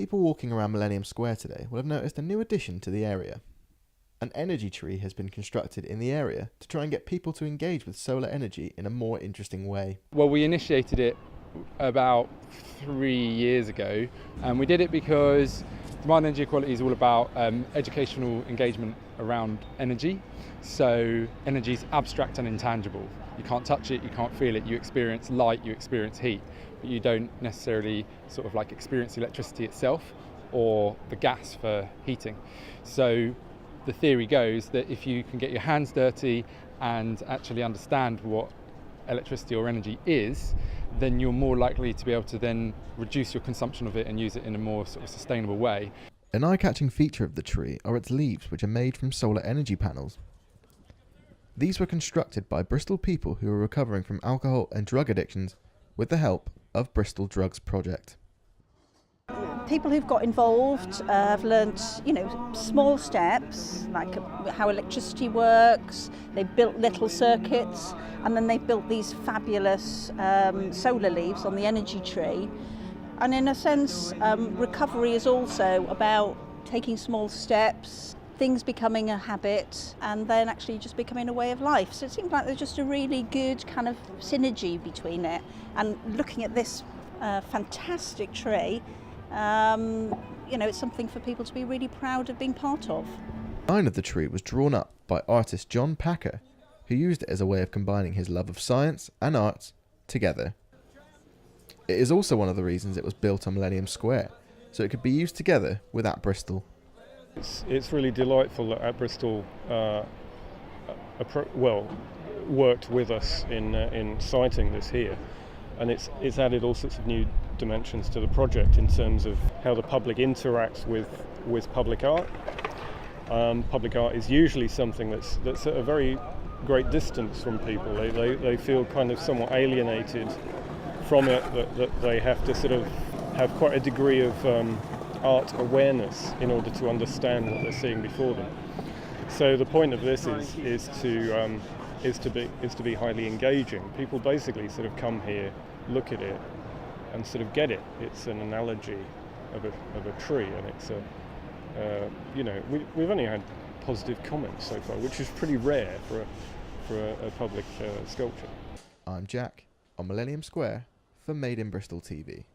People walking around Millennium Square today will have noticed a new addition to the area. An energy tree has been constructed in the area to try and get people to engage with solar energy in a more interesting way. Well, we initiated it about 3 years ago, and we did it because demand energy equality is all about educational engagement around energy. So energy is abstract and intangible. You can't touch it, you can't feel it, you experience light, you experience heat, but you don't necessarily sort of like experience electricity itself or the gas for heating. So the theory goes that if you can get your hands dirty and actually understand what electricity or energy is, then you're more likely to be able to then reduce your consumption of it and use it in a more sort of sustainable way. An eye-catching feature of the tree are its leaves, which are made from solar energy panels. These were constructed by Bristol people who are recovering from alcohol and drug addictions with the help of Bristol Drugs Project. People who've got involved have learnt, small steps, like how electricity works. They've built little circuits, and then they've built these fabulous solar leaves on the energy tree. And in a sense, recovery is also about taking small steps, things becoming a habit, and then actually just becoming a way of life. So it seems like there's just a really good kind of synergy between it. And looking at this fantastic tree, it's something for people to be really proud of being part of. The design of the tree was drawn up by artist John Packer, who used it as a way of combining his love of science and arts together. It is also one of the reasons it was built on Millennium Square, so it could be used together with At Bristol. It's really delightful that At Bristol worked with us in siting this here, and it's added all sorts of new dimensions to the project in terms of how the public interacts with public art. Public art is usually something that's at a very great distance from people. They feel kind of somewhat alienated from it, that they have to sort of have quite a degree of art awareness in order to understand what they're seeing before them. So the point of this is to be highly engaging. People basically sort of come here, look at it, and sort of get it. It's an analogy of a tree, and it's we've only had positive comments so far, which is pretty rare for a public sculpture. I'm Jack on Millennium Square for Made in Bristol TV.